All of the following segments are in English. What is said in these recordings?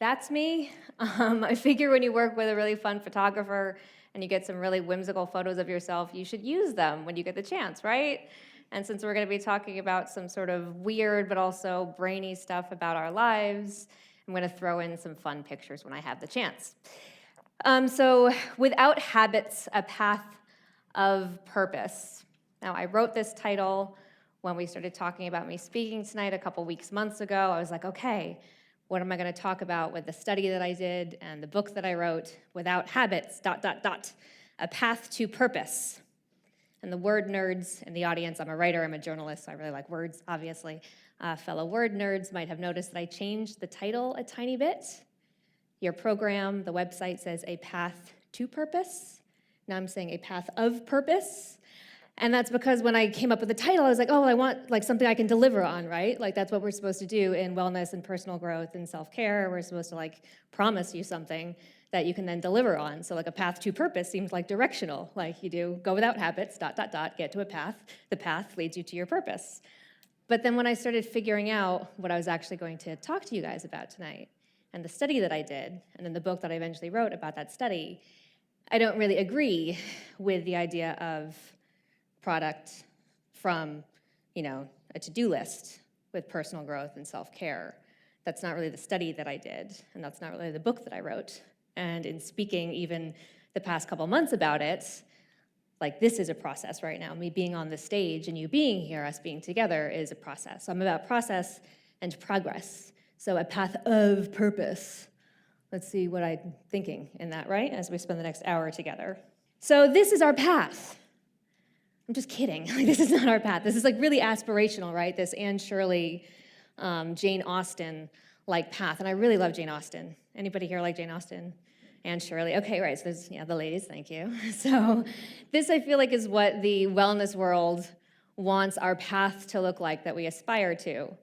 That's me. I figure when you work with a really fun photographer and you get some really whimsical photos of yourself, you should use them when you get the chance, right? And since we're going to be talking about some sort of weird but also brainy stuff about our lives, I'm going to throw in some fun pictures when I have the chance. So, without habits, a path of purpose. Now, I wrote this title when we started talking about me speaking tonight a couple months ago. I was like, okay, what am I going to talk about with the study that I did and the book that I wrote? Without habits, ... a path to purpose. And the word nerds in the audience, I'm a writer, I'm a journalist, so I really like words, obviously. Fellow word nerds might have noticed that I changed the title a tiny bit. Your program, the website says a path to purpose. Now I'm saying a path of purpose. And that's because when I came up with the title, I was like, oh, I want like something I can deliver on, right? Like that's what we're supposed to do in wellness and personal growth and self-care. We're supposed to like promise you something that you can then deliver on. So like a path to purpose seems like directional. Like you do go without habits, ... get to a path. The path leads you to your purpose. But then when I started figuring out what I was actually going to talk to you guys about tonight, and the study that I did, and then the book that I eventually wrote about that study, I don't really agree with the idea of product from, a to-do list with personal growth and self-care. That's not really the study that I did, and that's not really the book that I wrote. And in speaking even the past couple months about it, like this is a process right now. Me being on the stage and you being here, us being together is a process. So I'm about process and progress. So a path of purpose. Let's see what I'm thinking in that, right? As we spend the next hour together. So this is our path. I'm just kidding. Like, this is not our path. This is like really aspirational, right? This Anne Shirley, Jane Austen-like path. And I really love Jane Austen. Anybody here like Jane Austen? Anne Shirley. Okay, right. So there's, the ladies, thank you. So this, I feel like, is what the wellness world wants our path to look like that we aspire to.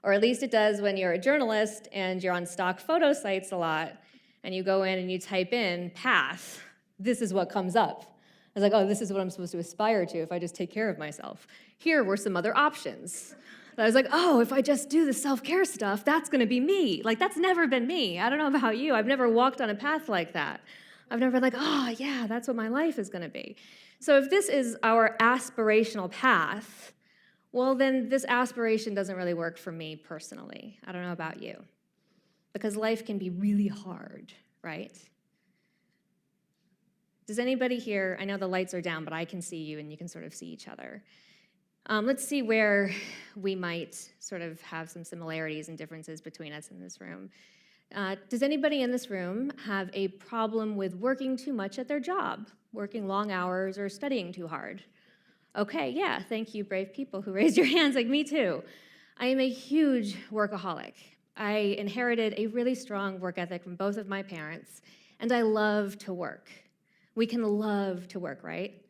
Or at least it does when you're a journalist and you're on stock photo sites a lot, and you go in and you type in path. This is what comes up. I was like, oh, this is what I'm supposed to aspire to if I just take care of myself. Here were some other options. And I was like, oh, if I just do the self-care stuff, that's going to be me. Like, that's never been me. I don't know about you. I've never walked on a path like that. I've never been like, oh, yeah, that's what my life is going to be. So if this is our aspirational path, well, then this aspiration doesn't really work for me personally. I don't know about you. Because life can be really hard, right? Does anybody here, I know the lights are down, but I can see you and you can sort of see each other. Let's see where we might sort of have some similarities and differences between us in this room. Does anybody in this room have a problem with working too much at their job, working long hours or studying too hard? Okay, yeah, thank you, brave people who raised your hands, like me too. I am a huge workaholic. I inherited a really strong work ethic from both of my parents, and I love to work. We can love to work, right?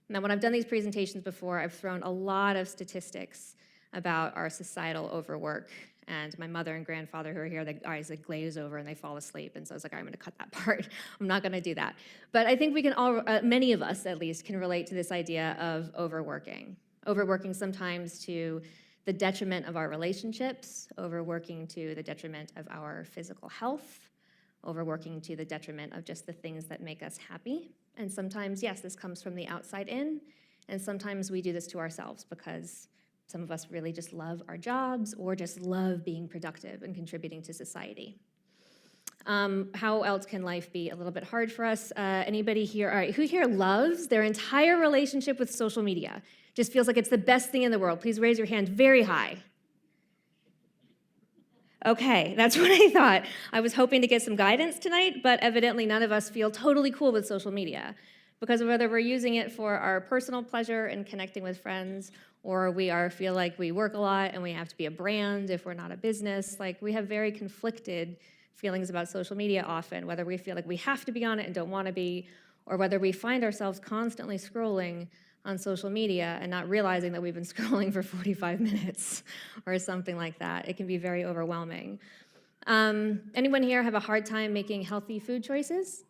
Now, when I've done these presentations before, I've thrown a lot of statistics about our societal overwork. And my mother and grandfather who are here, their eyes like glaze over and they fall asleep. And so I was like, I'm going to cut that part. I'm not going to do that. But I think we can all, many of us at least, can relate to this idea of overworking. Overworking sometimes to the detriment of our relationships, overworking to the detriment of our physical health, overworking to the detriment of just the things that make us happy. And sometimes, yes, this comes from the outside in, and sometimes we do this to ourselves because some of us really just love our jobs or just love being productive and contributing to society. How else can life be a little bit hard for us? Anybody here, all right, who here loves their entire relationship with social media? Just feels like it's the best thing in the world. Please raise your hand very high. Okay, that's what I thought. I was hoping to get some guidance tonight, but evidently none of us feel totally cool with social media because whether we're using it for our personal pleasure and connecting with friends, or feel like we work a lot and we have to be a brand if we're not a business, like we have very conflicted feelings about social media often, whether we feel like we have to be on it and don't want to be, or whether we find ourselves constantly scrolling on social media and not realizing that we've been scrolling for 45 minutes or something like that. It can be very overwhelming. Anyone here have a hard time making healthy food choices?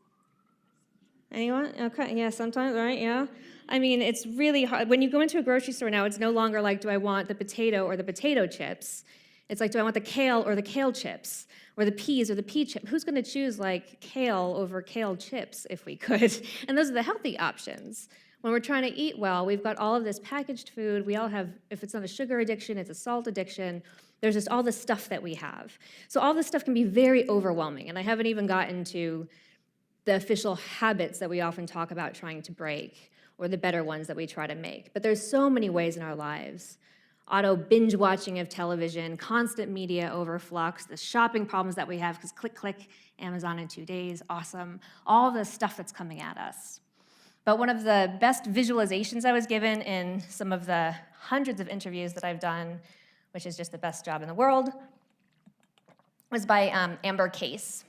Anyone? Okay, yeah, sometimes, right, yeah. I mean, it's really hard. When you go into a grocery store now, it's no longer like, do I want the potato or the potato chips? It's like, do I want the kale or the kale chips, or the peas or the pea chip? Who's going to choose like kale over kale chips if we could? And those are the healthy options. When we're trying to eat well, we've got all of this packaged food. We all have, if it's not a sugar addiction, it's a salt addiction. There's just all the stuff that we have. So all this stuff can be very overwhelming. And I haven't even gotten to the official habits that we often talk about trying to break, or the better ones that we try to make. But there's so many ways in our lives. Auto binge watching of television, constant media overflux, the shopping problems that we have, because click, click, Amazon in 2 days, awesome. All the stuff that's coming at us. But one of the best visualizations I was given in some of the hundreds of interviews that I've done, which is just the best job in the world, was by Amber Case.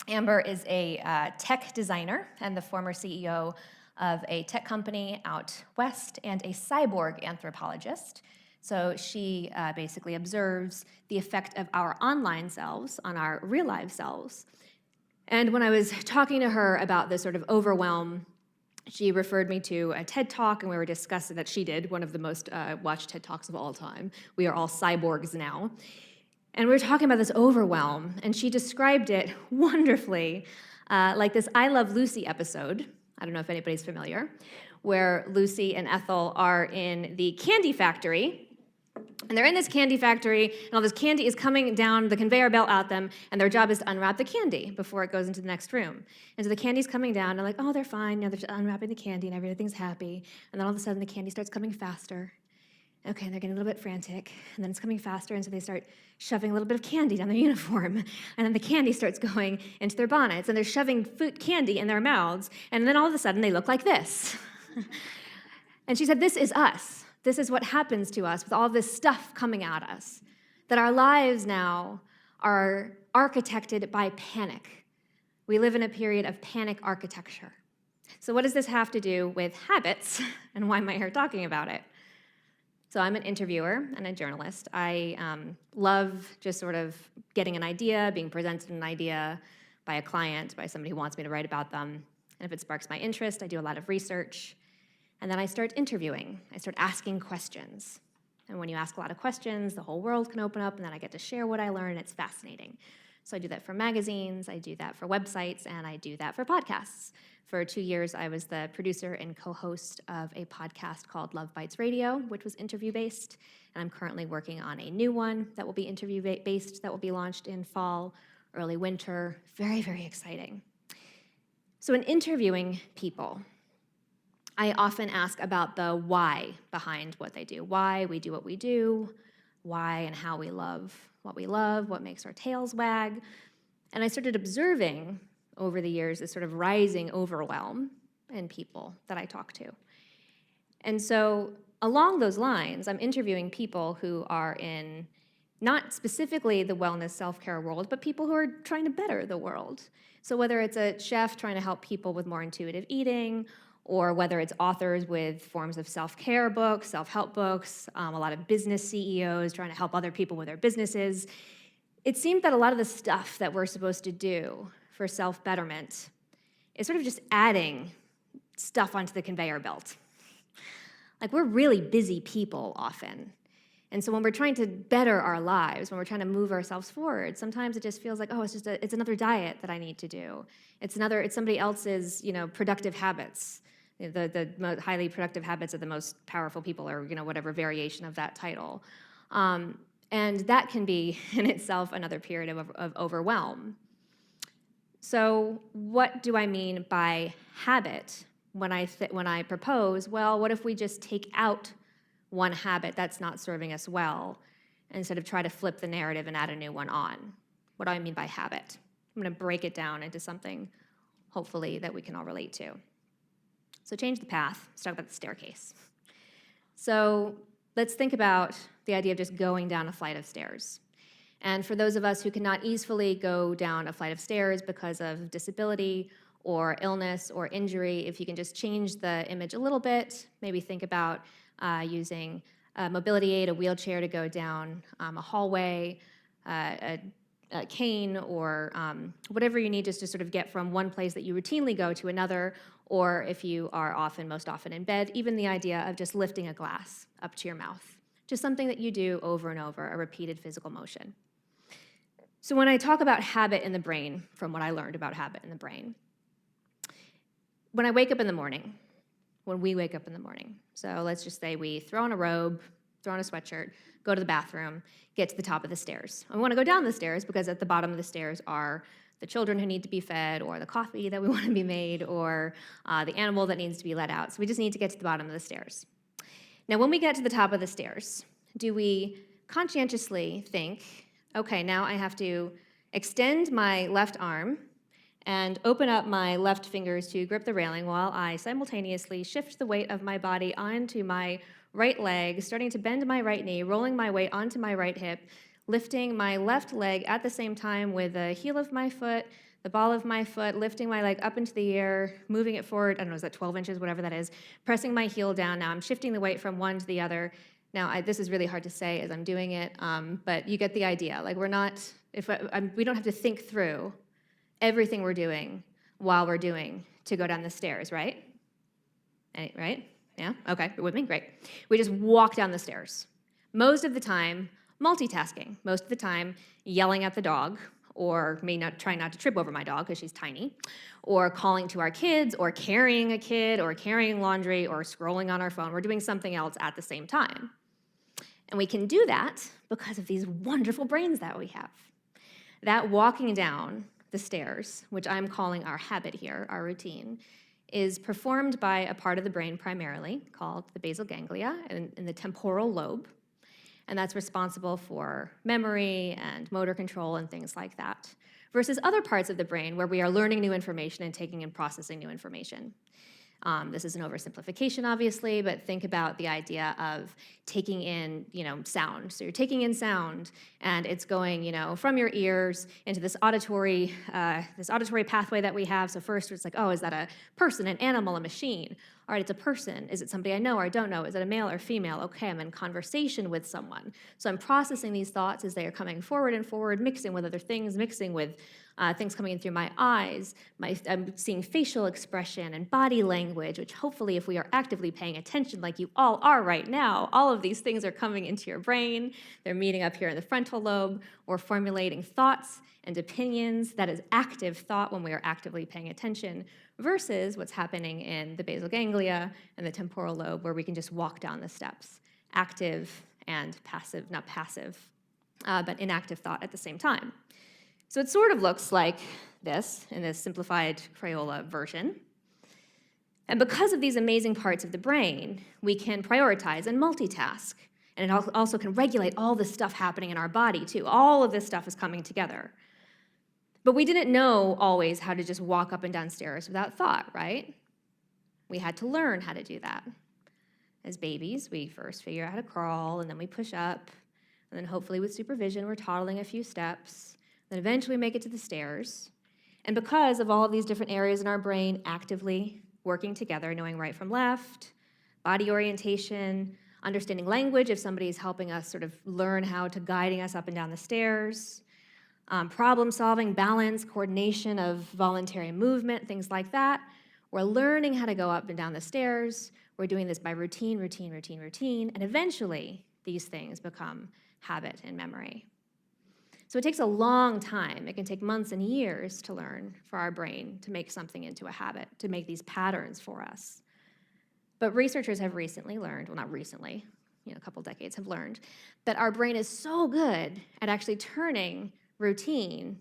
Amber is a tech designer and the former CEO of a tech company out west and a cyborg anthropologist. So she basically observes the effect of our online selves on our real life selves. And when I was talking to her about this sort of overwhelm, she referred me to a TED Talk, and we were discussing that she did, one of the most watched TED Talks of all time. We are all cyborgs now. And we were talking about this overwhelm, and she described it wonderfully, like this I Love Lucy episode. I don't know if anybody's familiar, where Lucy and Ethel are in the candy factory. And they're in this candy factory, and all this candy is coming down the conveyor belt at them, and their job is to unwrap the candy before it goes into the next room. And so the candy's coming down, and they're like, oh, they're fine. They're just unwrapping the candy, and everything's happy. And then all of a sudden, the candy starts coming faster. Okay, and they're getting a little bit frantic, and then it's coming faster, and so they start shoving a little bit of candy down their uniform, and then the candy starts going into their bonnets, and they're shoving food candy in their mouths, and then all of a sudden, they look like this. And she said, this is us. This is what happens to us with all this stuff coming at us, that our lives now are architected by panic. We live in a period of panic architecture. So what does this have to do with habits, and why am I here talking about it? So I'm an interviewer and a journalist. I love just sort of getting an idea, being presented an idea by a client, by somebody who wants me to write about them. And if it sparks my interest, I do a lot of research. And then I start interviewing. I start asking questions. And when you ask a lot of questions, the whole world can open up, and then I get to share what I learn. It's fascinating. So I do that for magazines, I do that for websites, and I do that for podcasts. For 2 years, I was the producer and co-host of a podcast called Love Bites Radio, which was interview-based. And I'm currently working on a new one that will be interview-based, that will be launched in fall, early winter. Very, very exciting. So in interviewing people, I often ask about the why behind what they do, why we do what we do, why and how we love, what makes our tails wag. And I started observing over the years this sort of rising overwhelm in people that I talk to. And so along those lines, I'm interviewing people who are in not specifically the wellness self-care world, but people who are trying to better the world. So whether it's a chef trying to help people with more intuitive eating, or whether it's authors with forms of self-care books, self-help books, a lot of business CEOs trying to help other people with their businesses. It seemed that a lot of the stuff that we're supposed to do for self-betterment is sort of just adding stuff onto the conveyor belt. Like, we're really busy people often. And so when we're trying to better our lives, when we're trying to move ourselves forward, sometimes it just feels like, oh, it's another diet that I need to do. It's somebody else's, productive habits. The most highly productive habits of the most powerful people, or whatever variation of that title. And that can be in itself another period of overwhelm. So what do I mean by habit when I propose, well, what if we just take out one habit that's not serving us well, instead of try to flip the narrative and add a new one on? What do I mean by habit? I'm going to break it down into something, hopefully, that we can all relate to. So change the path. Let's talk about the staircase. So let's think about the idea of just going down a flight of stairs. And for those of us who cannot easily go down a flight of stairs because of disability or illness or injury, if you can just change the image a little bit, maybe think about using a mobility aid, a wheelchair to go down a hallway, a cane, or whatever you need just to sort of get from one place that you routinely go to another, or if you are most often in bed, even the idea of just lifting a glass up to your mouth, just something that you do over and over, a repeated physical motion. So when I talk about habit in the brain, from what I learned about habit in the brain, when I wake up in the morning, when we wake up in the morning, so let's just say we throw on a robe, throw on a sweatshirt, go to the bathroom, get to the top of the stairs. I want to go down the stairs because at the bottom of the stairs are the children who need to be fed, or the coffee that we want to be made, or the animal that needs to be let out. So we just need to get to the bottom of the stairs. Now, when we get to the top of the stairs, do we conscientiously think, okay, now I have to extend my left arm and open up my left fingers to grip the railing while I simultaneously shift the weight of my body onto my right leg, starting to bend my right knee, rolling my weight onto my right hip, lifting my left leg at the same time with the heel of my foot, the ball of my foot, lifting my leg up into the air, moving it forward, I don't know, is that 12 inches, whatever that is, pressing my heel down. Now I'm shifting the weight from one to the other. Now, this is really hard to say as I'm doing it, but you get the idea. Like, we don't have to think through everything we're doing while we're doing to go down the stairs, right? Right? Yeah? Okay, you're with me? Great. We just walk down the stairs. Most of the time, multitasking. Most of the time, yelling at the dog, or trying not to trip over my dog because she's tiny, or calling to our kids, or carrying a kid, or carrying laundry, or scrolling on our phone. We're doing something else at the same time. And we can do that because of these wonderful brains that we have. That walking down the stairs, which I'm calling our habit here, our routine, is performed by a part of the brain primarily called the basal ganglia in the temporal lobe. And that's responsible for memory and motor control and things like that, versus other parts of the brain where we are learning new information and taking and processing new information. This is an oversimplification, obviously, but think about the idea of taking in, sound. So you're taking in sound, and it's going, from your ears into this auditory pathway that we have. So first, it's like, oh, is that a person, an animal, a machine? All right, it's a person. Is it somebody I know or I don't know? Is it a male or female? Okay, I'm in conversation with someone. So I'm processing these thoughts as they are coming forward and forward, mixing with other things, mixing with things coming in through my eyes. I'm seeing facial expression and body language, which hopefully if we are actively paying attention like you all are right now, all of these things are coming into your brain. They're meeting up here in the frontal lobe. We're formulating thoughts and opinions. That is active thought when we are actively paying attention, versus what's happening in the basal ganglia and the temporal lobe, where we can just walk down the steps. Active and passive, not passive, but inactive thought at the same time. So it sort of looks like this in this simplified Crayola version. And because of these amazing parts of the brain, we can prioritize and multitask. And it also can regulate all the stuff happening in our body, too. All of this stuff is coming together. But we didn't know always how to just walk up and down stairs without thought, right? We had to learn how to do that. As babies, we first figure out how to crawl, and then we push up, and then hopefully with supervision, we're toddling a few steps, then eventually make it to the stairs. And because of all of these different areas in our brain actively working together, knowing right from left, body orientation, understanding language if somebody's helping us sort of learn how to guiding us up and down the stairs, problem solving, balance, coordination of voluntary movement, things like that. We're learning how to go up and down the stairs. We're doing this by routine, and eventually these things become habit and memory. So it takes a long time. It can take months and years to learn for our brain to make something into a habit, to make these patterns for us. But researchers have recently learned, well, not recently, a couple decades have learned, that our brain is so good at actually turning routine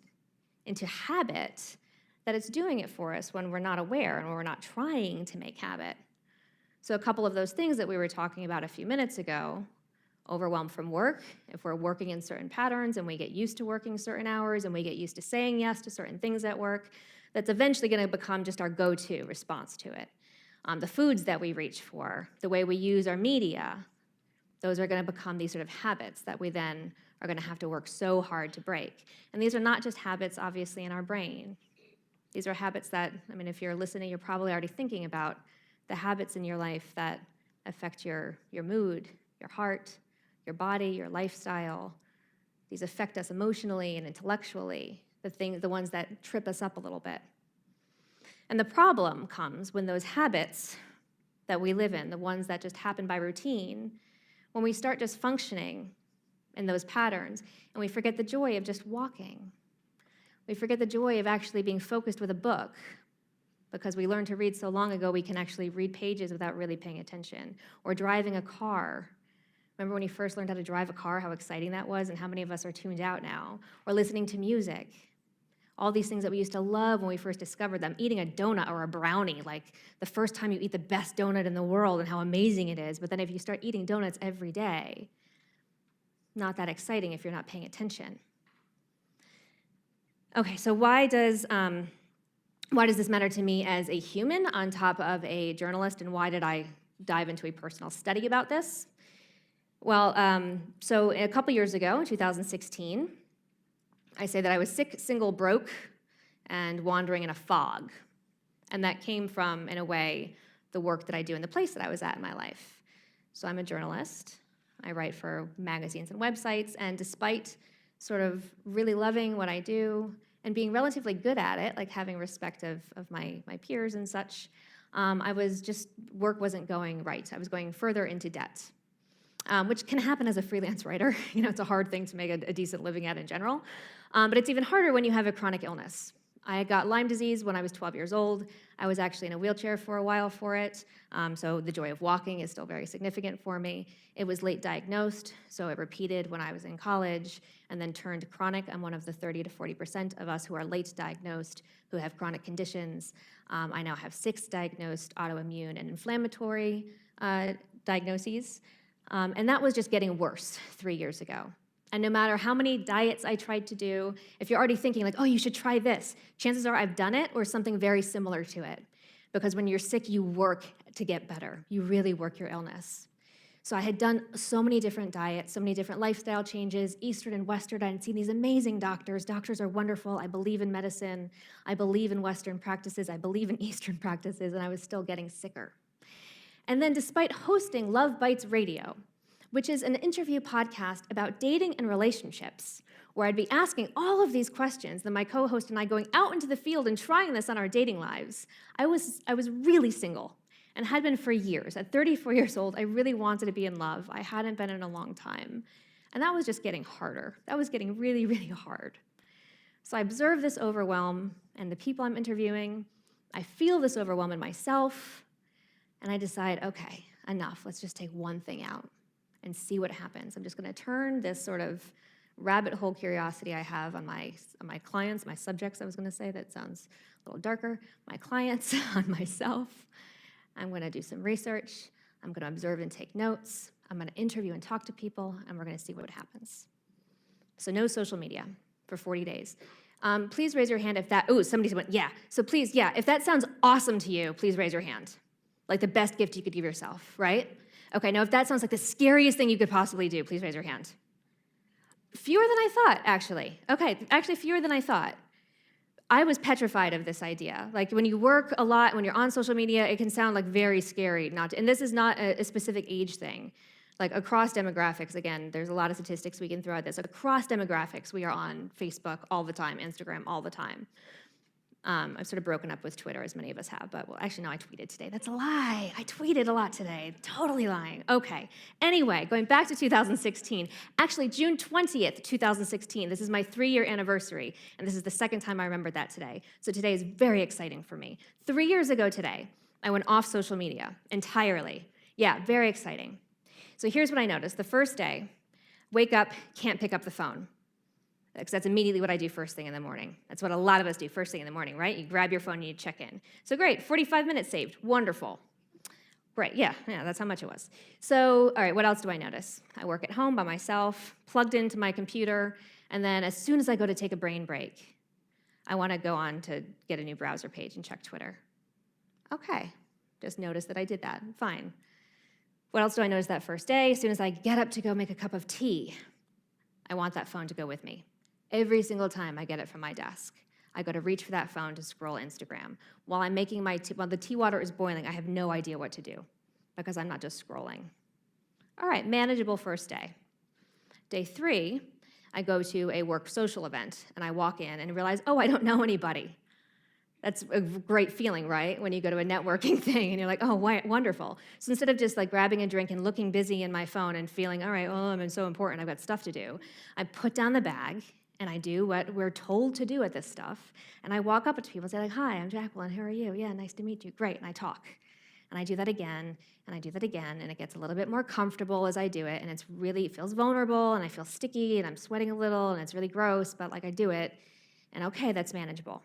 into habit that it's doing it for us when we're not aware and when we're not trying to make habit. So a couple of those things that we were talking about a few minutes ago, overwhelmed from work, if we're working in certain patterns and we get used to working certain hours and we get used to saying yes to certain things at work, that's eventually going to become just our go-to response to it. The foods that we reach for, the way we use our media, those are going to become these sort of habits that we then are going to have to work so hard to break. And these are not just habits, obviously, in our brain. These are habits that, if you're listening, you're probably already thinking about the habits in your life that affect your mood, your heart, your body, your lifestyle. These affect us emotionally and intellectually, the ones that trip us up a little bit. And the problem comes when those habits that we live in, the ones that just happen by routine, when we start just functioning in those patterns and we forget the joy of just walking. We forget the joy of actually being focused with a book because we learned to read so long ago we can actually read pages without really paying attention. Or driving a car. Remember when you first learned how to drive a car, how exciting that was, and how many of us are tuned out now? Or listening to music. All these things that we used to love when we first discovered them. Eating a donut or a brownie, like the first time you eat the best donut in the world and how amazing it is. But then if you start eating donuts every day, not that exciting if you're not paying attention. Okay, so why does this matter to me as a human on top of a journalist, and why did I dive into a personal study about this? Well, so a couple years ago, in 2016, I say that I was sick, single, broke, and wandering in a fog. And that came from, in a way, the work that I do in the place that I was at in my life. So I'm a journalist. I write for magazines and websites, and despite sort of really loving what I do and being relatively good at it, like having respect of my peers and such, work wasn't going right. I was going further into debt. Which can happen as a freelance writer. It's a hard thing to make a decent living at in general. But it's even harder when you have a chronic illness. I got Lyme disease when I was 12 years old. I was actually in a wheelchair for a while for it. So the joy of walking is still very significant for me. It was late diagnosed, so it repeated when I was in college and then turned chronic. I'm one of the 30 to 40% of us who are late diagnosed, who have chronic conditions. I now have 6 diagnosed autoimmune and inflammatory diagnoses. And that was just getting worse 3 years ago. And no matter how many diets I tried to do, if you're already thinking like, oh, you should try this, chances are I've done it or something very similar to it. Because when you're sick, you work to get better. You really work your illness. So I had done so many different diets, so many different lifestyle changes, Eastern and Western. I had seen these amazing doctors. Doctors are wonderful. I believe in medicine. I believe in Western practices. I believe in Eastern practices, and I was still getting sicker. And then despite hosting Love Bites Radio, which is an interview podcast about dating and relationships, where I'd be asking all of these questions, then my co-host and I going out into the field and trying this on our dating lives, I was really single and had been for years. At 34 years old, I really wanted to be in love. I hadn't been in a long time. And that was just getting harder. That was getting really, really hard. So I observe this overwhelm and the people I'm interviewing. I feel this overwhelm in myself. And I decide, okay, enough. Let's just take one thing out and see what happens. I'm just going to turn this sort of rabbit hole curiosity I have on my clients, my subjects, I was going to say. That sounds a little darker. My clients, on myself. I'm going to do some research. I'm going to observe and take notes. I'm going to interview and talk to people, and we're going to see what happens. So no social media for 40 days. Please raise your hand if that, somebody went, yeah. So please, yeah, if that sounds awesome to you, please raise your hand. Like the best gift you could give yourself, right? Okay, now if that sounds like the scariest thing you could possibly do, please raise your hand. Fewer than I thought, actually. Okay, actually fewer than I thought. I was petrified of this idea. Like when you work a lot, when you're on social media, it can sound like very scary and this is not a specific age thing. Like across demographics, again, there's a lot of statistics we can throw at this. Across demographics, we are on Facebook all the time, Instagram all the time. I've sort of broken up with Twitter, as many of us have, but well, actually, no, I tweeted today. That's a lie. I tweeted a lot today. Totally lying. Okay. Anyway, going back to 2016, actually, June 20th, 2016, this is my 3-year anniversary, and this is the second time I remembered that today. So today is very exciting for me. 3 years ago today, I went off social media entirely. Yeah, very exciting. So here's what I noticed. The first day, wake up, can't pick up the phone. Because that's immediately what I do first thing in the morning. That's what a lot of us do first thing in the morning, right? You grab your phone and you check in. So great, 45 minutes saved, wonderful. Right, yeah, that's how much it was. So, all right, what else do I notice? I work at home by myself, plugged into my computer, and then as soon as I go to take a brain break, I want to go on to get a new browser page and check Twitter. Okay, just notice that I did that, fine. What else do I notice that first day? As soon as I get up to go make a cup of tea, I want that phone to go with me. Every single time I get it from my desk, I go to reach for that phone to scroll Instagram. While I'm making my tea, while the tea water is boiling, I have no idea what to do because I'm not just scrolling. All right, manageable first day. Day 3, I go to a work social event and I walk in and realize, oh, I don't know anybody. That's a great feeling, right? When you go to a networking thing and you're like, oh, wonderful. So instead of just like grabbing a drink and looking busy in my phone and feeling, all right, well, I'm so important, I've got stuff to do, I put down the bag and I do what we're told to do at this stuff. And I walk up to people and say like, hi, I'm Jacqueline, how are you? Yeah, nice to meet you. Great, and I talk. And I do that again, and I do that again, and it gets a little bit more comfortable as I do it, and it feels vulnerable, and I feel sticky, and I'm sweating a little, and it's really gross, but like I do it, and okay, that's manageable.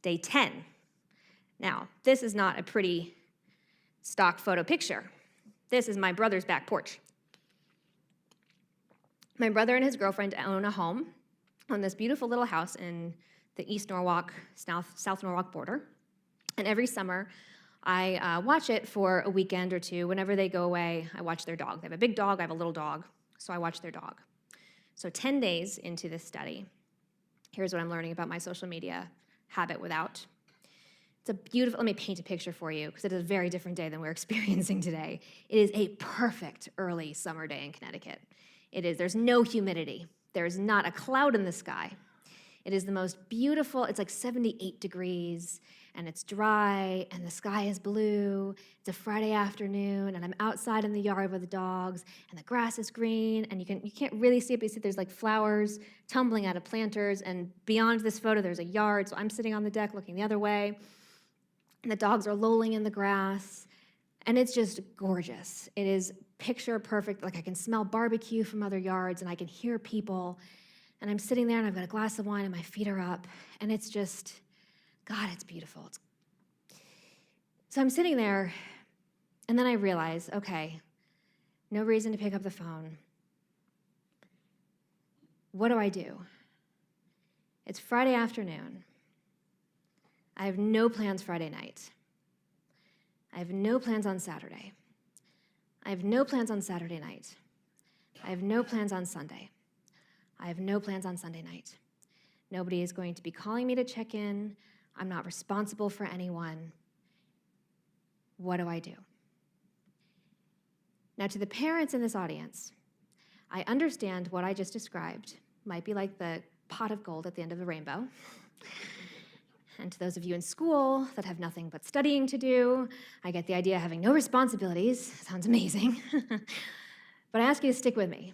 Day 10. Now, this is not a pretty stock photo picture. This is my brother's back porch. My brother and his girlfriend own a home on this beautiful little house in the East Norwalk, South Norwalk border. And every summer, I watch it for a weekend or two. Whenever they go away, I watch their dog. They have a big dog, I have a little dog, so I watch their dog. So 10 days into this study, here's what I'm learning about my social media habit without. It's a beautiful, let me paint a picture for you, because it is a very different day than we're experiencing today. It is a perfect early summer day in Connecticut. There's no humidity. There's not a cloud in the sky. It is the most beautiful, it's like 78 degrees, and it's dry, and the sky is blue. It's a Friday afternoon, and I'm outside in the yard with the dogs, and the grass is green, and you can't really see it, but you see there's like flowers tumbling out of planters, and beyond this photo, there's a yard, so I'm sitting on the deck looking the other way, and the dogs are lolling in the grass, and it's just gorgeous. It is picture perfect, like I can smell barbecue from other yards, and I can hear people, and I'm sitting there, and I've got a glass of wine, and my feet are up, and it's just, God, it's beautiful. So I'm sitting there, and then I realize, okay, no reason to pick up the phone. What do I do? It's Friday afternoon. I have no plans Friday night. I have no plans on Saturday. I have no plans on Saturday night. I have no plans on Sunday. I have no plans on Sunday night. Nobody is going to be calling me to check in. I'm not responsible for anyone. What do I do? Now, to the parents in this audience, I understand what I just described might be like the pot of gold at the end of the rainbow. And to those of you in school that have nothing but studying to do, I get the idea of having no responsibilities. Sounds amazing. But I ask you to stick with me,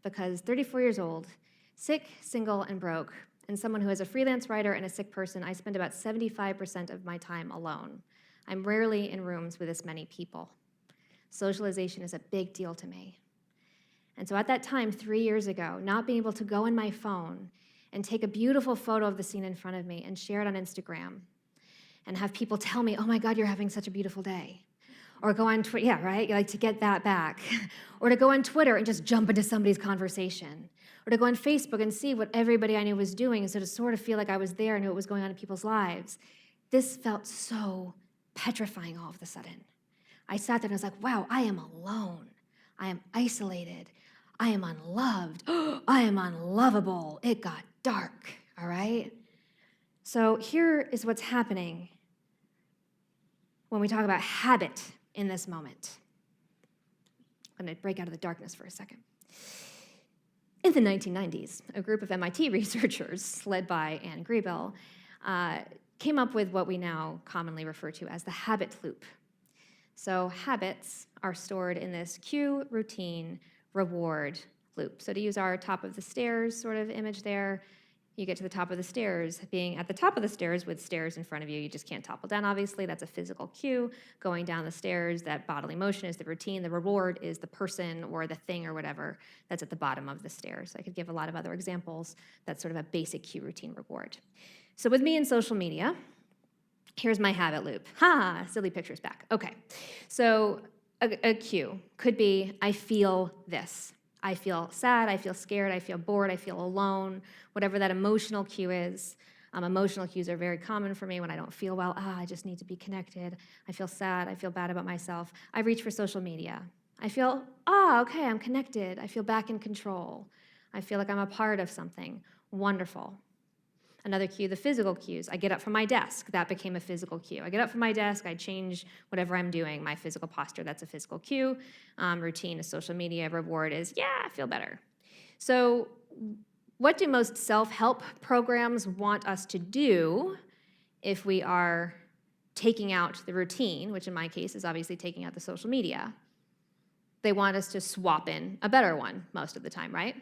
because 34 years old, sick, single, and broke, and someone who is a freelance writer and a sick person, I spend about 75% of my time alone. I'm rarely in rooms with this many people. Socialization is a big deal to me. And so at that time, 3 years ago, not being able to go in my phone and take a beautiful photo of the scene in front of me and share it on Instagram and have people tell me, oh my God, you're having such a beautiful day. Or go on Twitter, yeah, right? You like to get that back. Or to go on Twitter and just jump into somebody's conversation. Or to go on Facebook and see what everybody I knew was doing, and so to sort of feel like I was there and knew what was going on in people's lives. This felt so petrifying all of a sudden. I sat there and I was like, wow, I am alone. I am isolated. I am unloved. I am unlovable. It got dark, all right? So here is what's happening when we talk about habit in this moment. I'm going to break out of the darkness for a second. In the 1990s, a group of MIT researchers, led by Anne Griebel, came up with what we now commonly refer to as the habit loop. So habits are stored in this cue, routine, reward loop. So to use our top of the stairs sort of image there, you get to the top of the stairs. Being at the top of the stairs with stairs in front of you, you just can't topple down, obviously. That's a physical cue. Going down the stairs, that bodily motion is the routine. The reward is the person or the thing or whatever that's at the bottom of the stairs. I could give a lot of other examples. That's sort of a basic cue, routine, reward. So with me in social media, here's my habit loop. Ha, silly pictures back. Okay, so a cue could be, I feel this. I feel sad, I feel scared, I feel bored, I feel alone, whatever that emotional cue is. Emotional cues are very common for me when I don't feel well. I just need to be connected. I feel sad, I feel bad about myself. I reach for social media. I feel, okay, I'm connected. I feel back in control. I feel like I'm a part of something. Wonderful. Another cue, the physical cues. I get up from my desk. That became a physical cue. I get up from my desk. I change whatever I'm doing, my physical posture. That's a physical cue. Routine is social media. Reward is, I feel better. So what do most self-help programs want us to do if we are taking out the routine, which in my case is obviously taking out the social media. They want us to swap in a better one most of the time, right?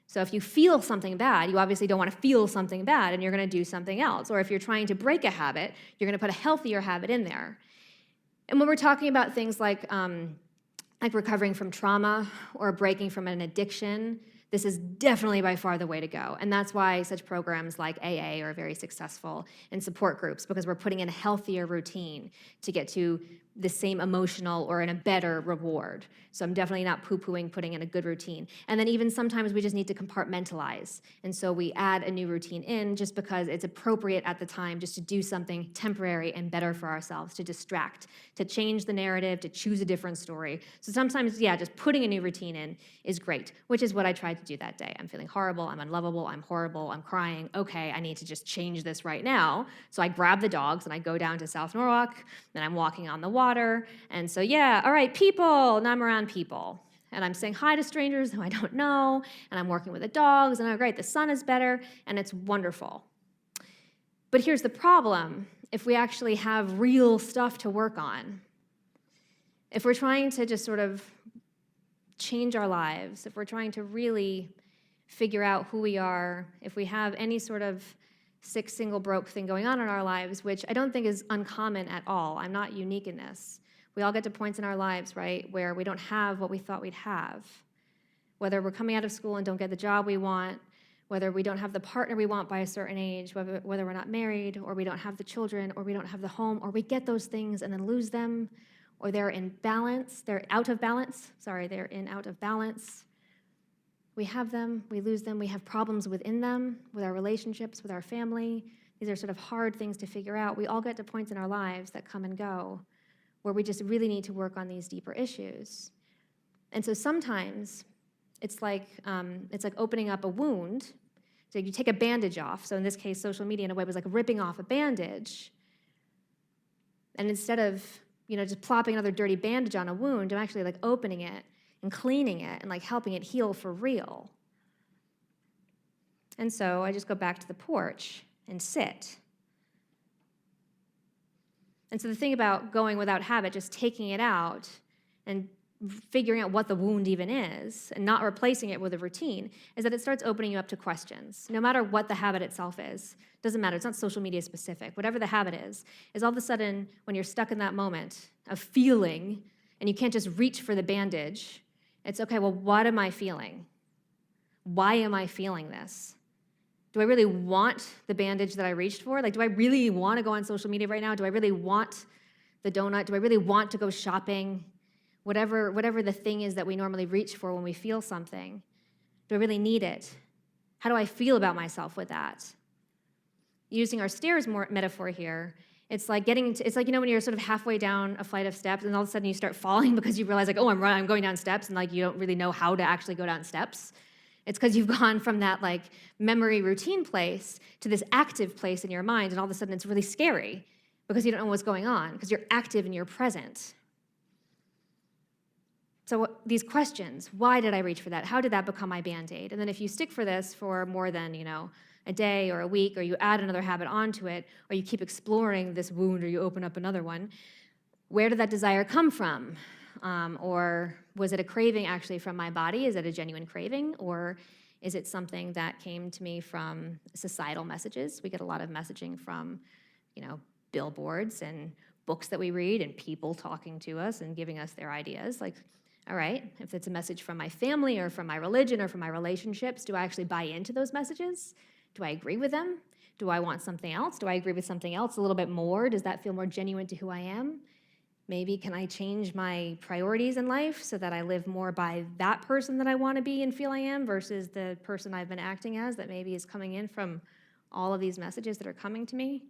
So if you feel something bad, you obviously don't want to feel something bad and you're going to do something else. Or if you're trying to break a habit, you're going to put a healthier habit in there. And when we're talking about things like recovering from trauma or breaking from an addiction, this is definitely by far the way to go. And that's why such programs like AA are very successful in support groups, because we're putting in a healthier routine to get to the same emotional or in a better reward. So I'm definitely not poo-pooing putting in a good routine. And then even sometimes we just need to compartmentalize. And so we add a new routine in just because it's appropriate at the time, just to do something temporary and better for ourselves, to distract, to change the narrative, to choose a different story. So sometimes, yeah, just putting a new routine in is great, which is what I tried to do that day. I'm feeling horrible, I'm unlovable, I'm horrible, I'm crying. Okay, I need to just change this right now. So I grab the dogs and I go down to South Norwalk, and I'm walking on the water. And so, yeah, all right, people, now I'm around people. And I'm saying hi to strangers who I don't know, and I'm working with the dogs, and oh, great, the sun is better, and it's wonderful. But here's the problem. If we actually have real stuff to work on, if we're trying to just sort of change our lives, if we're trying to really figure out who we are, if we have any sort of sick, single, broke thing going on in our lives, which I don't think is uncommon at all. I'm not unique in this. We all get to points in our lives, right, where we don't have what we thought we'd have. Whether we're coming out of school and don't get the job we want, whether we don't have the partner we want by a certain age, whether we're not married, or we don't have the children, or we don't have the home, or we get those things and then lose them, or they're in balance, they're out of balance. They're in out of balance. We have them, we lose them, we have problems within them, with our relationships, with our family. These are sort of hard things to figure out. We all get to points in our lives that come and go where we just really need to work on these deeper issues. And so sometimes it's like opening up a wound. So you take a bandage off. So in this case, social media in a way was like ripping off a bandage. And instead of just plopping another dirty bandage on a wound, I'm actually like opening it and cleaning it and like helping it heal for real. And so I just go back to the porch and sit. And so the thing about going without habit, just taking it out and figuring out what the wound even is and not replacing it with a routine, is that it starts opening you up to questions. No matter what the habit itself is, doesn't matter, it's not social media specific, whatever the habit is all of a sudden when you're stuck in that moment of feeling and you can't just reach for the bandage, it's okay, well, what am I feeling? Why am I feeling this? Do I really want the bandage that I reached for? Like, do I really want to go on social media right now? Do I really want the donut? Do I really want to go shopping? Whatever the thing is that we normally reach for when we feel something. Do I really need it? How do I feel about myself with that? Using our stairs metaphor here, it's like when you're sort of halfway down a flight of steps and all of a sudden you start falling because you realize like, oh, I'm going down steps, and like you don't really know how to actually go down steps. It's because you've gone from that like memory routine place to this active place in your mind, and all of a sudden it's really scary because you don't know what's going on, because you're active and you're present. So these questions, why did I reach for that? How did that become my Band-Aid? And then if you stick for this for more than, a day or a week, or you add another habit onto it, or you keep exploring this wound, or you open up another one, where did that desire come from? Or was it a craving actually from my body? Is it a genuine craving? Or is it something that came to me from societal messages? We get a lot of messaging from, billboards and books that we read and people talking to us and giving us their ideas. Like, all right, if it's a message from my family or from my religion or from my relationships, do I actually buy into those messages? Do I agree with them? Do I want something else? Do I agree with something else a little bit more? Does that feel more genuine to who I am? Maybe can I change my priorities in life so that I live more by that person that I want to be and feel I am versus the person I've been acting as that maybe is coming in from all of these messages that are coming to me?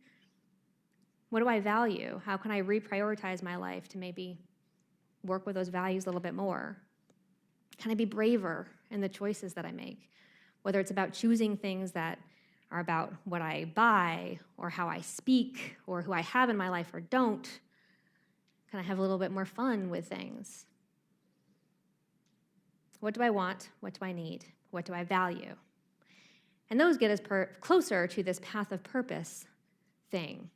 What do I value? How can I reprioritize my life to maybe work with those values a little bit more? Can I be braver in the choices that I make? Whether it's about choosing things that are about what I buy or how I speak or who I have in my life or don't. Can I have a little bit more fun with things? What do I want? What do I need? What do I value? And those get us closer to this path of purpose thing.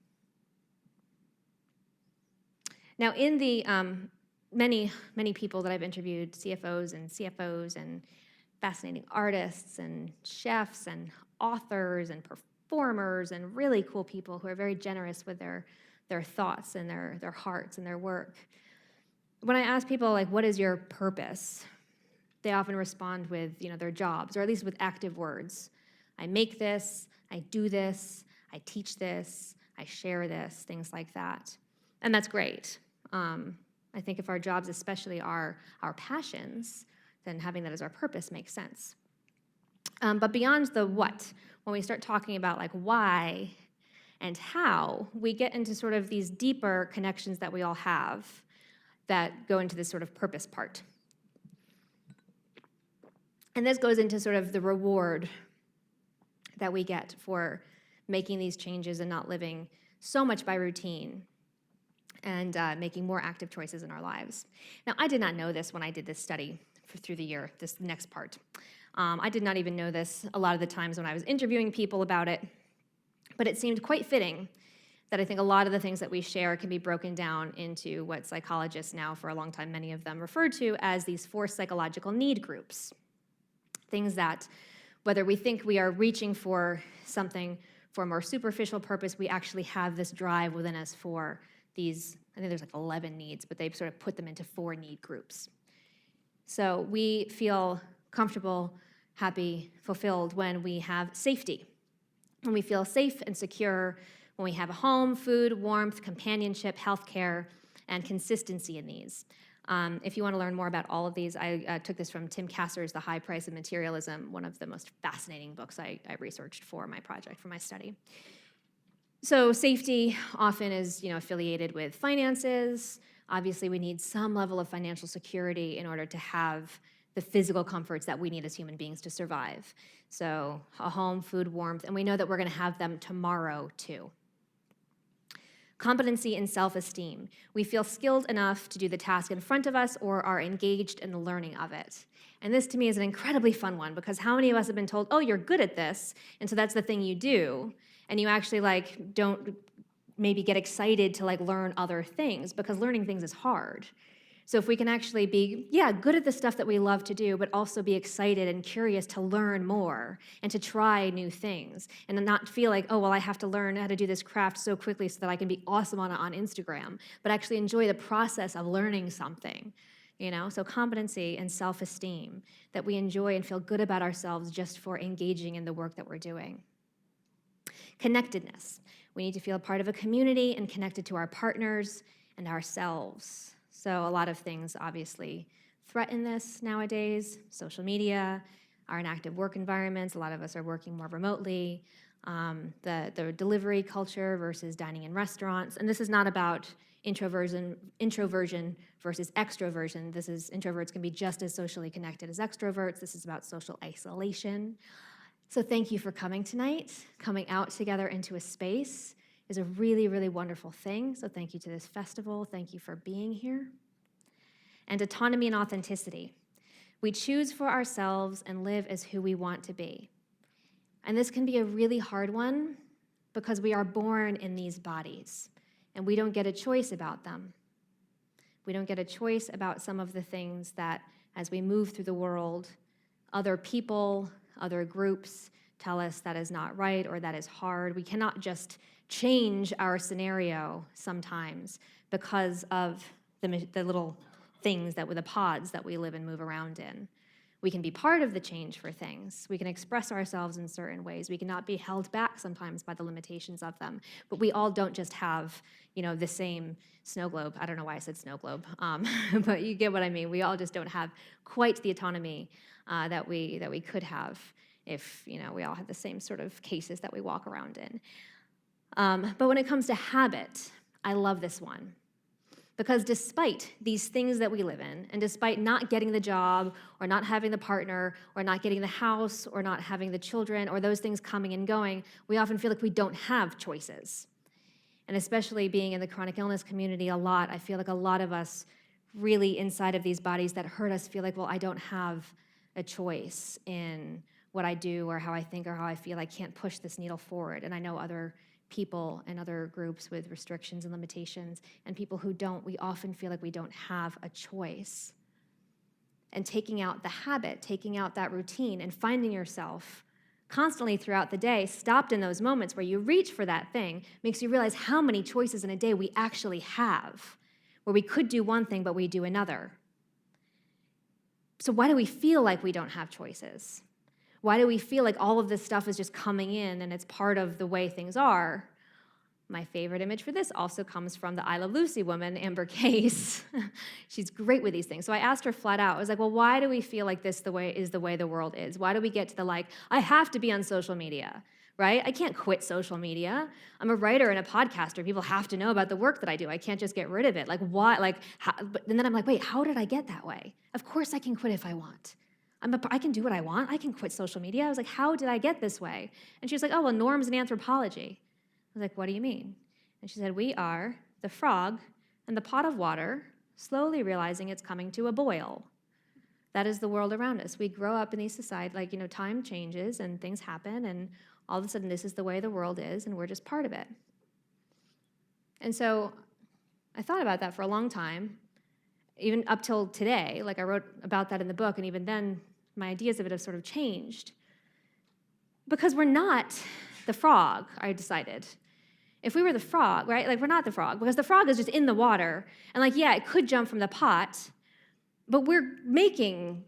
Now, in the many people that I've interviewed, CFOs and fascinating artists and chefs and authors and performers and really cool people who are very generous with their thoughts and their hearts and their work. When I ask people, like, what is your purpose? They often respond with, their jobs, or at least with active words. I make this, I do this, I teach this, I share this, things like that. And that's great. I think if our jobs especially are our passions, then having that as our purpose makes sense. But beyond the what, when we start talking about like why and how, we get into sort of these deeper connections that we all have that go into this sort of purpose part. And this goes into sort of the reward that we get for making these changes and not living so much by routine and making more active choices in our lives. Now, I did not know this when I did this study through the year, this next part. I did not even know this a lot of the times when I was interviewing people about it, but it seemed quite fitting that I think a lot of the things that we share can be broken down into what psychologists now, for a long time, many of them referred to as these 4 psychological need groups. Things that, whether we think we are reaching for something for a more superficial purpose, we actually have this drive within us for these, I think there's like 11 needs, but they've sort of put them into 4 need groups. So we feel comfortable, happy, fulfilled when we have safety, when we feel safe and secure, when we have a home, food, warmth, companionship, healthcare, and consistency in these. If you want to learn more about all of these, I took this from Tim Kasser's The High Price of Materialism, one of the most fascinating books I researched for my project, for my study. So safety often is, affiliated with finances. Obviously, we need some level of financial security in order to have the physical comforts that we need as human beings to survive. So a home, food, warmth, and we know that we're going to have them tomorrow too. Competency and self-esteem. We feel skilled enough to do the task in front of us or are engaged in the learning of it. And this to me is an incredibly fun one, because how many of us have been told, oh, you're good at this, and so that's the thing you do, and you actually don't maybe get excited to learn other things, because learning things is hard. So if we can actually be, good at the stuff that we love to do, but also be excited and curious to learn more and to try new things and to not feel like, oh, well, I have to learn how to do this craft so quickly so that I can be awesome on Instagram, but actually enjoy the process of learning something, So competency and self-esteem, that we enjoy and feel good about ourselves just for engaging in the work that we're doing. Connectedness. We need to feel a part of a community and connected to our partners and ourselves. So a lot of things obviously threaten this nowadays. Social media, our inactive work environments, a lot of us are working more remotely. The delivery culture versus dining in restaurants. And this is not about introversion versus extroversion. Introverts can be just as socially connected as extroverts. This is about social isolation. So thank you for coming tonight. Coming out together into a space is a really, really wonderful thing. So thank you to this festival. Thank you for being here. And autonomy and authenticity. We choose for ourselves and live as who we want to be. And this can be a really hard one because we are born in these bodies and we don't get a choice about them. We don't get a choice about some of the things that, as we move through the world, other people, other groups tell us that is not right or that is hard. We cannot just change our scenario sometimes because of the little things the pods that we live and move around in. We can be part of the change for things. We can express ourselves in certain ways. We cannot be held back sometimes by the limitations of them. But we all don't just have, the same snow globe. I don't know why I said snow globe, but you get what I mean. We all just don't have quite the autonomy that we could have if, we all had the same sort of cases that we walk around in. But when it comes to habit, I love this one. Because despite these things that we live in, and despite not getting the job, or not having the partner, or not getting the house, or not having the children, or those things coming and going, we often feel like we don't have choices. And especially being in the chronic illness community a lot, I feel like a lot of us really inside of these bodies that hurt us feel like, well, I don't have a choice in what I do or how I think or how I feel. I can't push this needle forward. And I know other people and other groups with restrictions and limitations, and people who don't, we often feel like we don't have a choice. And taking out the habit, taking out that routine, and finding yourself constantly throughout the day, stopped in those moments where you reach for that thing, makes you realize how many choices in a day we actually have, where we could do one thing, but we do another. So why do we feel like we don't have choices? Why do we feel like all of this stuff is just coming in and it's part of the way things are? My favorite image for this also comes from the I Love Lucy woman, Amber Case. She's great with these things. So I asked her flat out, I was like, well, why do we feel like this the way the world is? Why do we get to the I have to be on social media, right? I can't quit social media. I'm a writer and a podcaster. People have to know about the work that I do. I can't just get rid of it. Why? And then I'm like, wait, how did I get that way? Of course I can quit if I want. I can do what I want. I can quit social media. I was like, how did I get this way? And she was like, oh, well, norms in anthropology. I was like, what do you mean? And she said, we are the frog in the pot of water, slowly realizing it's coming to a boil. That is the world around us. We grow up in these societies, time changes and things happen, and all of a sudden this is the way the world is, and we're just part of it. And so I thought about that for a long time, even up till today. I wrote about that in the book, and even then my ideas of it have sort of changed. Because we're not the frog, I decided. If we were the frog, right? We're not the frog, because the frog is just in the water, and it could jump from the pot, but we're making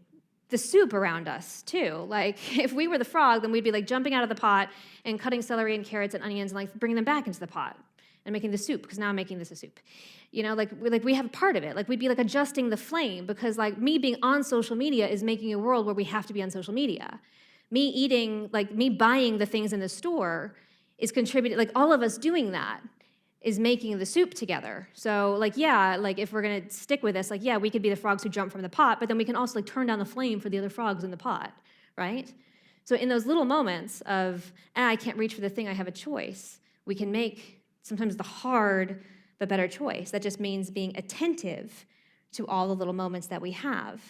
the soup around us too. If we were the frog, then we'd be jumping out of the pot and cutting celery and carrots and onions and bringing them back into the pot and making the soup, because now I'm making this a soup. We have part of it. We'd be adjusting the flame, because me being on social media is making a world where we have to be on social media. Me eating, me buying the things in the store is contributing, all of us doing that is making the soup together. So if we're gonna stick with this, we could be the frogs who jump from the pot, but then we can also turn down the flame for the other frogs in the pot, right? So in those little moments of, I can't reach for the thing, I have a choice, we can make sometimes the hard but better choice. That just means being attentive to all the little moments that we have,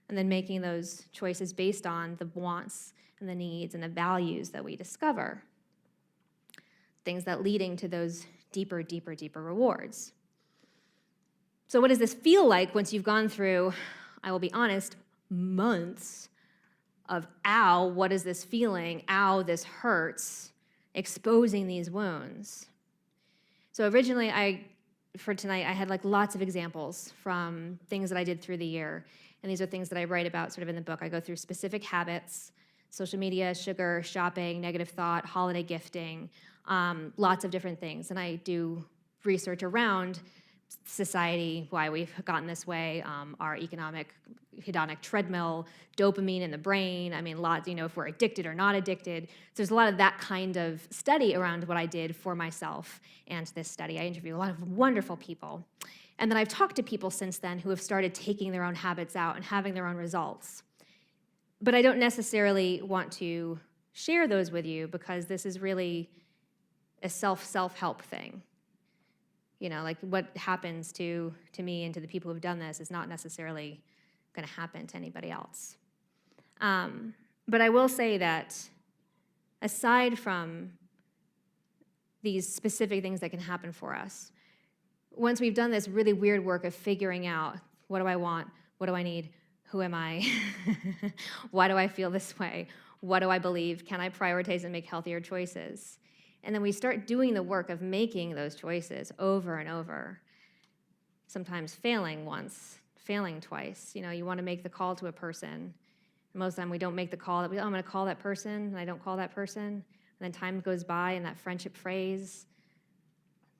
and then making those choices based on the wants and the needs and the values that we discover. Things that leading to those deeper, deeper, deeper rewards. So what does this feel like once you've gone through, I will be honest, months of, ow, what is this feeling? Ow, this hurts, exposing these wounds. So originally, for tonight, I had lots of examples from things that I did through the year. And these are things that I write about sort of in the book. I go through specific habits: social media, sugar, shopping, negative thought, holiday gifting, lots of different things. And I do research around society, why we've gotten this way, our economic hedonic treadmill, dopamine in the brain. Lots, if we're addicted or not addicted. So there's a lot of that kind of study around what I did for myself and this study. I interview a lot of wonderful people. And then I've talked to people since then who have started taking their own habits out and having their own results. But I don't necessarily want to share those with you, because this is really a self-help thing. What happens to me and to the people who've done this is not necessarily going to happen to anybody else. But I will say that aside from these specific things that can happen for us, once we've done this really weird work of figuring out, what do I want? What do I need? Who am I? Why do I feel this way? What do I believe? Can I prioritize and make healthier choices? And then we start doing the work of making those choices over and over, sometimes failing once, failing twice. You want to make the call to a person. And most of the time we don't make the call that I'm going to call that person, and I don't call that person. And then time goes by, and that friendship phrase,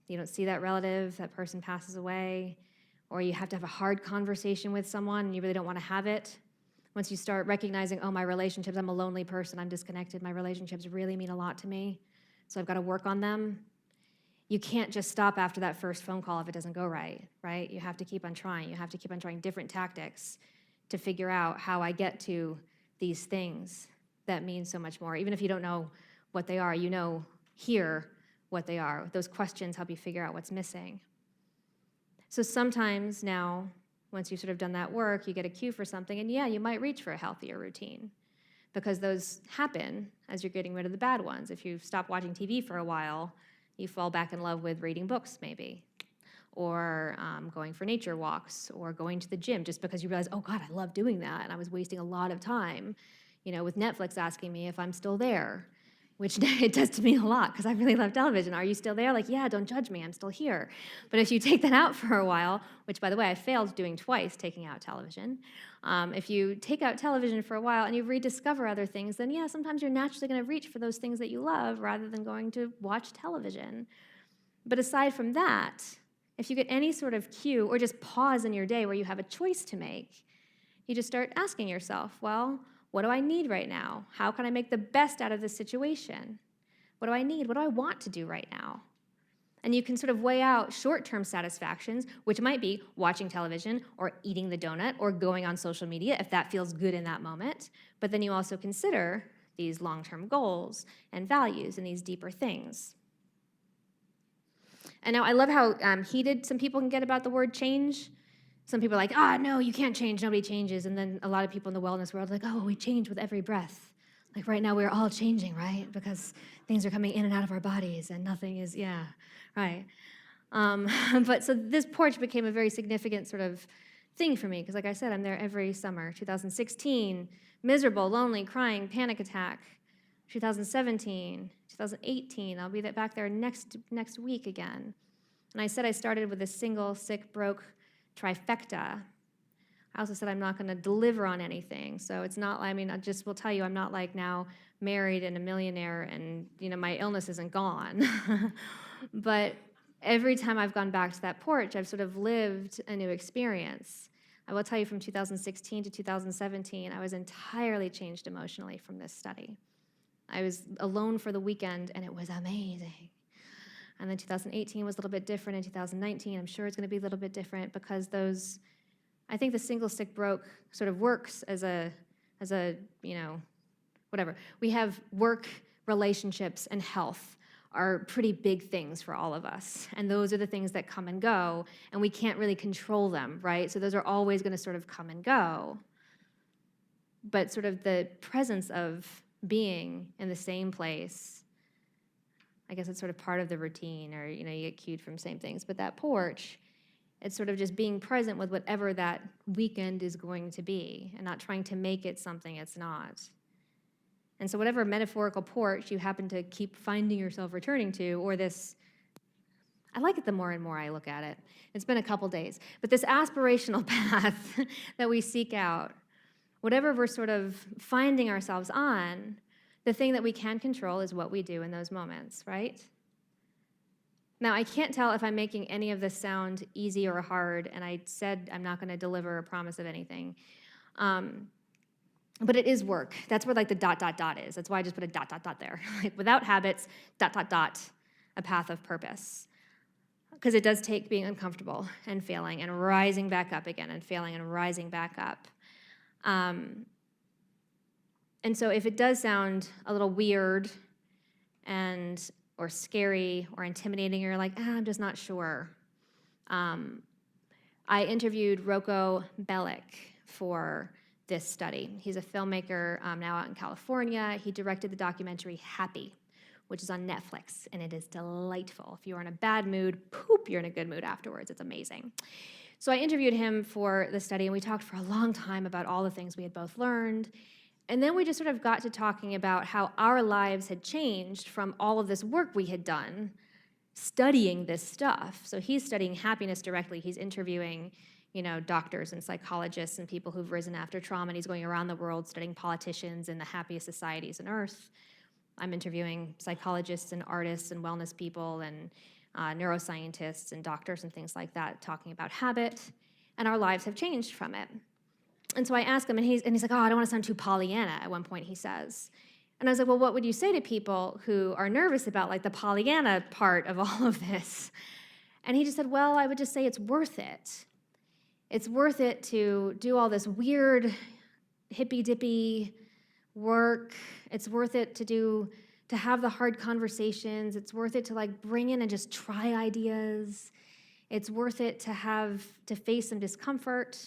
you don't see that relative, that person passes away, or you have to have a hard conversation with someone and you really don't want to have it. Once you start recognizing, my relationships, I'm a lonely person, I'm disconnected, my relationships really mean a lot to me, so I've got to work on them. You can't just stop after that first phone call if it doesn't go right? You have to keep on trying. You have to keep on trying different tactics to figure out how I get to these things that mean so much more. Even if you don't know what they are, here what they are. Those questions help you figure out what's missing. So sometimes now, once you've sort of done that work, you get a cue for something, and you might reach for a healthier routine, because those happen as you're getting rid of the bad ones. If you stop watching TV for a while, You fall back in love with reading books, maybe, or going for nature walks, or going to the gym just because you realize, oh God, I love doing that, and I was wasting a lot of time, with Netflix asking me if I'm still there, which it does to me a lot because I really love television. Are you still there? Like, yeah, don't judge me, I'm still here. But if you take that out for a while, which by the way, I failed doing twice, taking out television. If you take out television for a while and you rediscover other things, then yeah, sometimes you're naturally going to reach for those things that you love rather than going to watch television. But aside from that, if you get any sort of cue or just pause in your day where you have a choice to make, you just start asking yourself, well, what do I need right now? How can I make the best out of this situation? What do I need? What do I want to do right now? And you can sort of weigh out short-term satisfactions, which might be watching television or eating the donut or going on social media if that feels good in that moment. But then you also consider these long-term goals and values and these deeper things. And now I love how heated some people can get about the word change. Some people are like, no, you can't change, nobody changes. And then a lot of people in the wellness world are like, oh, we change with every breath. Like right now we're all changing, right? Because things are coming in and out of our bodies and nothing is, yeah, right. But so this porch became a very significant sort of thing for me because like I said, I'm there every summer. 2016, miserable, lonely, crying, panic attack. 2017, 2018, I'll be back there next week again. And I said I started with a single, sick, broke trifecta. I also said I'm not going to deliver on anything. So it's not, I just will tell you, I'm not like now married and a millionaire and, my illness isn't gone. But every time I've gone back to that porch, I've sort of lived a new experience. I will tell you from 2016 to 2017, I was entirely changed emotionally from this study. I was alone for the weekend, and it was amazing. And then 2018 was a little bit different. In 2019, I'm sure it's going to be a little bit different because I think the single stick broke sort of works as a whatever. We have work, relationships, and health are pretty big things for all of us. And those are the things that come and go, and we can't really control them, right? So those are always going to sort of come and go. But sort of the presence of being in the same place, I guess it's sort of part of the routine, or you get cued from same things. But that porch, it's sort of just being present with whatever that weekend is going to be and not trying to make it something it's not. And so whatever metaphorical porch you happen to keep finding yourself returning to, or this, I like it the more and more I look at it. It's been a couple days. But this aspirational path that we seek out, whatever we're sort of finding ourselves on, the thing that we can control is what we do in those moments, right? Now, I can't tell if I'm making any of this sound easy or hard, and I said I'm not going to deliver a promise of anything. But it is work. That's where like the ... is. That's why I just put a ... there. Like without habits, ... a path of purpose. Because it does take being uncomfortable and failing and rising back up again and failing and rising back up. And so if it does sound a little weird or scary or intimidating, you're like, I'm just not sure. I interviewed Rocco Bellick for this study. He's a filmmaker now out in California. He directed the documentary Happy, which is on Netflix, and it is delightful. If you're in a bad mood, you're in a good mood afterwards. It's amazing. So I interviewed him for the study, and we talked for a long time about all the things we had both learned. And then we just sort of got to talking about how our lives had changed from all of this work we had done studying this stuff. So he's studying happiness directly. He's interviewing, doctors and psychologists and people who've risen after trauma, and he's going around the world studying politicians and the happiest societies on earth. I'm interviewing psychologists and artists and wellness people and neuroscientists and doctors and things like that, talking about habit, and our lives have changed from it. And so I ask him, and he's like, I don't want to sound too Pollyanna, at one point he says. And I was like, well, what would you say to people who are nervous about like the Pollyanna part of all of this? And he just said, well, I would just say it's worth it. It's worth it to do all this weird hippy-dippy work. It's worth it to have the hard conversations. It's worth it to like bring in and just try ideas. It's worth it to face some discomfort.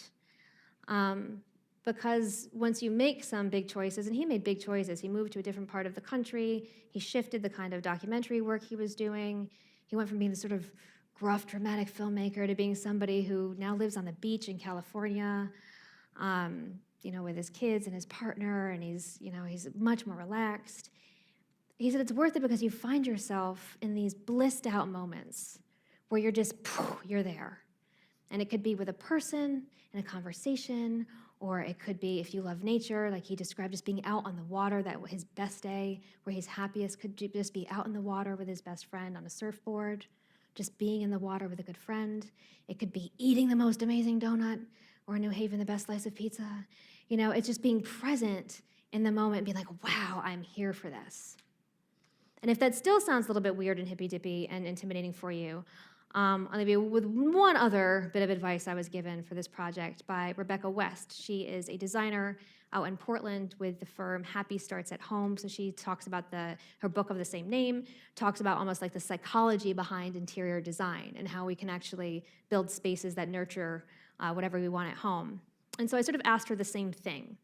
because once you make some big choices, and he made big choices, he moved to a different part of the country, he shifted the kind of documentary work he was doing, he went from being this sort of gruff, dramatic filmmaker to being somebody who now lives on the beach in California, with his kids and his partner, and he's much more relaxed. He said it's worth it because you find yourself in these blissed out moments where you're just, you're there. And it could be with a person in a conversation, or it could be if you love nature, like he described, just being out on the water, that his best day, where he's happiest could just be out in the water with his best friend on a surfboard, just being in the water with a good friend. It could be eating the most amazing donut, or in New Haven, the best slice of pizza. It's just being present in the moment and being like, wow, I'm here for this. And if that still sounds a little bit weird and hippy-dippy and intimidating for you, I'll leave you with one other bit of advice I was given for this project by Rebecca West. She is a designer out in Portland with the firm Happy Starts at Home. So she talks about her book of the same name, talks about almost like the psychology behind interior design and how we can actually build spaces that nurture whatever we want at home. And so I sort of asked her the same thing,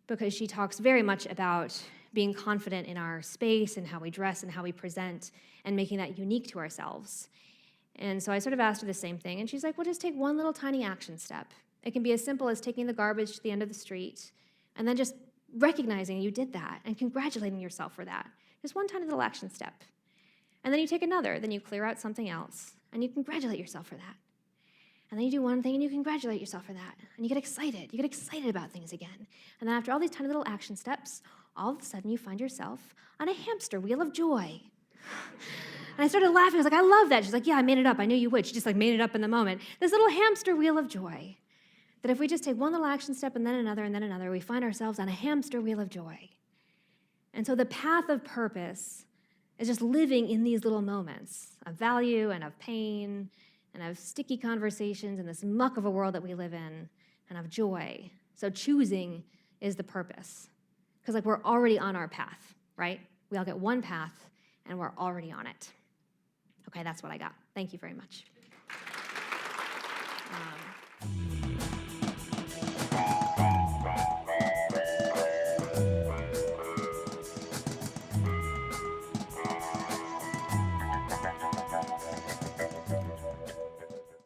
because she talks very much about being confident in our space and how we dress and how we present and making that unique to ourselves. And so I sort of asked her the same thing, and she's like, well, just take one little tiny action step. It can be as simple as taking the garbage to the end of the street and then just recognizing you did that and congratulating yourself for that. Just one tiny little action step. And then you take another, then you clear out something else, and you congratulate yourself for that. And then you do one thing and you congratulate yourself for that. And you get excited. You get excited about things again. And then after all these tiny little action steps, all of a sudden you find yourself on a hamster wheel of joy. And I started laughing. I was like, I love that. She's like, yeah, I made it up. I knew you would. She just made it up in the moment. This little hamster wheel of joy. That if we just take one little action step and then another, we find ourselves on a hamster wheel of joy. And so the path of purpose is just living in these little moments of value and of pain and of sticky conversations in this muck of a world that we live in, and of joy. So choosing is the purpose. Because we're already on our path, right? We all get one path, and we're already on it. Okay, that's what I got. Thank you very much.